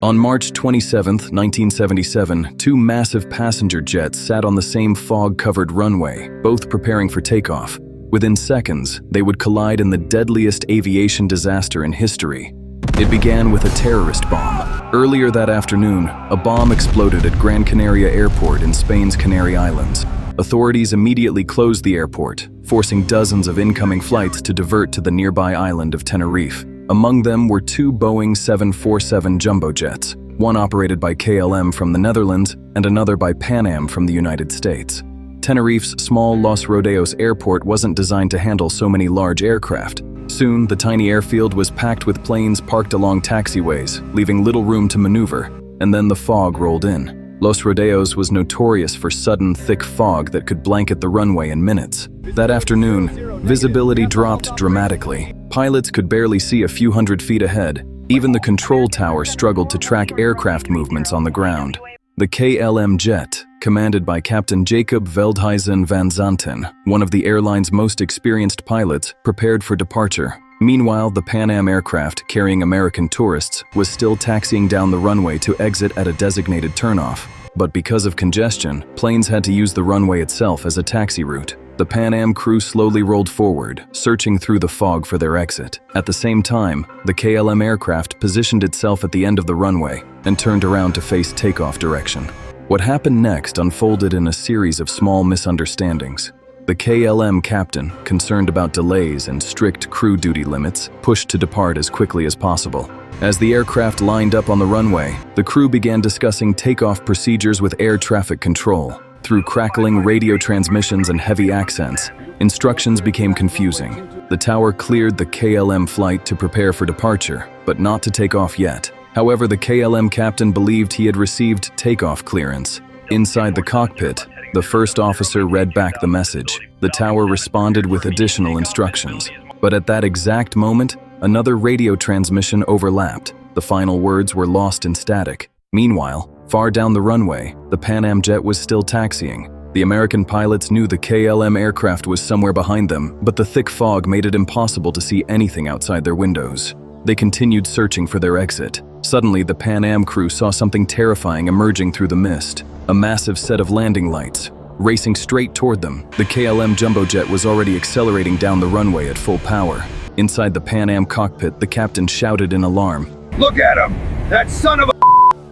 On March 27, 1977, two massive passenger jets sat on the same fog-covered runway, both preparing for takeoff. Within seconds, they would collide in the deadliest aviation disaster in history. It began with a terrorist bomb. Earlier that afternoon, a bomb exploded at Gran Canaria Airport in Spain's Canary Islands. Authorities immediately closed the airport, forcing dozens of incoming flights to divert to the nearby island of Tenerife. Among them were two Boeing 747 jumbo jets, one operated by KLM from the Netherlands and another by Pan Am from the United States. Tenerife's small Los Rodeos Airport wasn't designed to handle so many large aircraft. Soon, the tiny airfield was packed with planes parked along taxiways, leaving little room to maneuver, and then the fog rolled in. Los Rodeos was notorious for sudden, thick fog that could blanket the runway in minutes. That afternoon, visibility dropped dramatically. Pilots could barely see a few hundred feet ahead. Even the control tower struggled to track aircraft movements on the ground. The KLM jet, commanded by Captain Jacob Veldhuizen van Zanten, one of the airline's most experienced pilots, prepared for departure. Meanwhile, the Pan Am aircraft, carrying American tourists, was still taxiing down the runway to exit at a designated turnoff. But because of congestion, planes had to use the runway itself as a taxi route. The Pan Am crew slowly rolled forward, searching through the fog for their exit. At the same time, the KLM aircraft positioned itself at the end of the runway and turned around to face takeoff direction. What happened next unfolded in a series of small misunderstandings. The KLM captain, concerned about delays and strict crew duty limits, pushed to depart as quickly as possible. As the aircraft lined up on the runway, the crew began discussing takeoff procedures with air traffic control. Through crackling radio transmissions and heavy accents, instructions became confusing. The tower cleared the KLM flight to prepare for departure, but not to take off yet. However, the KLM captain believed he had received takeoff clearance. Inside the cockpit, the first officer read back the message. The tower responded with additional instructions. But at that exact moment, another radio transmission overlapped. The final words were lost in static. Meanwhile, far down the runway, the Pan Am jet was still taxiing. The American pilots knew the KLM aircraft was somewhere behind them, but the thick fog made it impossible to see anything outside their windows. They continued searching for their exit. Suddenly, the Pan Am crew saw something terrifying emerging through the mist. A massive set of landing lights. Racing straight toward them, the KLM jumbo jet was already accelerating down the runway at full power. Inside the Pan Am cockpit, the captain shouted in alarm, "Look at him! That son of a—"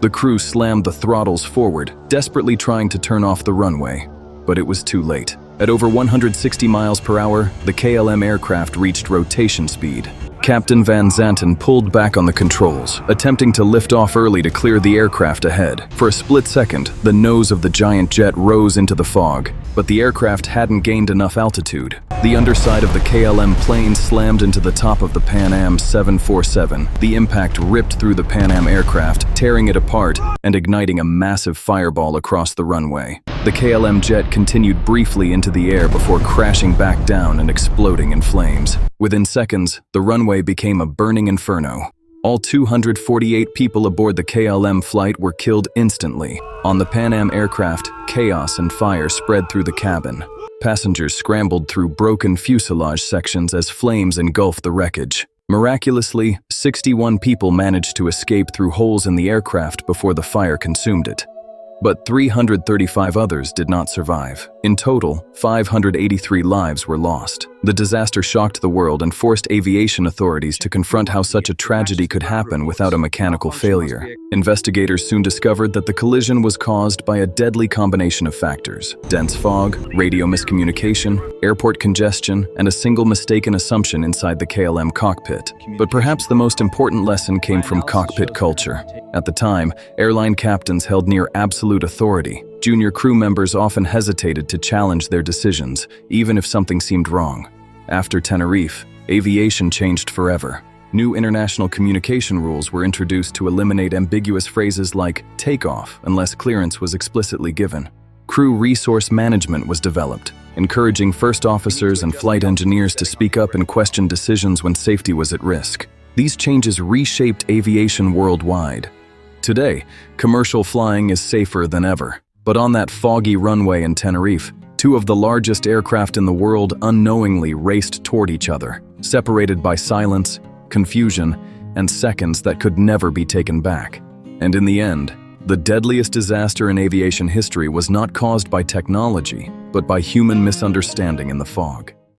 The crew slammed the throttles forward, desperately trying to turn off the runway. But it was too late. At over 160 miles per hour, the KLM aircraft reached rotation speed. Captain Van Zanten pulled back on the controls, attempting to lift off early to clear the aircraft ahead. For a split second, the nose of the giant jet rose into the fog, but the aircraft hadn't gained enough altitude. The underside of the KLM plane slammed into the top of the Pan Am 747. The impact ripped through the Pan Am aircraft, tearing it apart and igniting a massive fireball across the runway. The KLM jet continued briefly into the air before crashing back down and exploding in flames. Within seconds, the runway became a burning inferno. All 248 people aboard the KLM flight were killed instantly. On the Pan Am aircraft, chaos and fire spread through the cabin. Passengers scrambled through broken fuselage sections as flames engulfed the wreckage. Miraculously, 61 people managed to escape through holes in the aircraft before the fire consumed it. But 335 others did not survive. In total, 583 lives were lost. The disaster shocked the world and forced aviation authorities to confront how such a tragedy could happen without a mechanical failure. Investigators soon discovered that the collision was caused by a deadly combination of factors: dense fog, radio miscommunication, airport congestion, and a single mistaken assumption inside the KLM cockpit. But perhaps the most important lesson came from cockpit culture. At the time, airline captains held near absolute authority. Junior crew members often hesitated to challenge their decisions, even if something seemed wrong. After Tenerife, aviation changed forever. New international communication rules were introduced to eliminate ambiguous phrases like takeoff unless clearance was explicitly given. Crew resource management was developed, encouraging first officers and flight engineers to speak up and question decisions when safety was at risk. These changes reshaped aviation worldwide. Today, commercial flying is safer than ever. But on that foggy runway in Tenerife, two of the largest aircraft in the world unknowingly raced toward each other, separated by silence, confusion, and seconds that could never be taken back. And in the end, the deadliest disaster in aviation history was not caused by technology, but by human misunderstanding in the fog.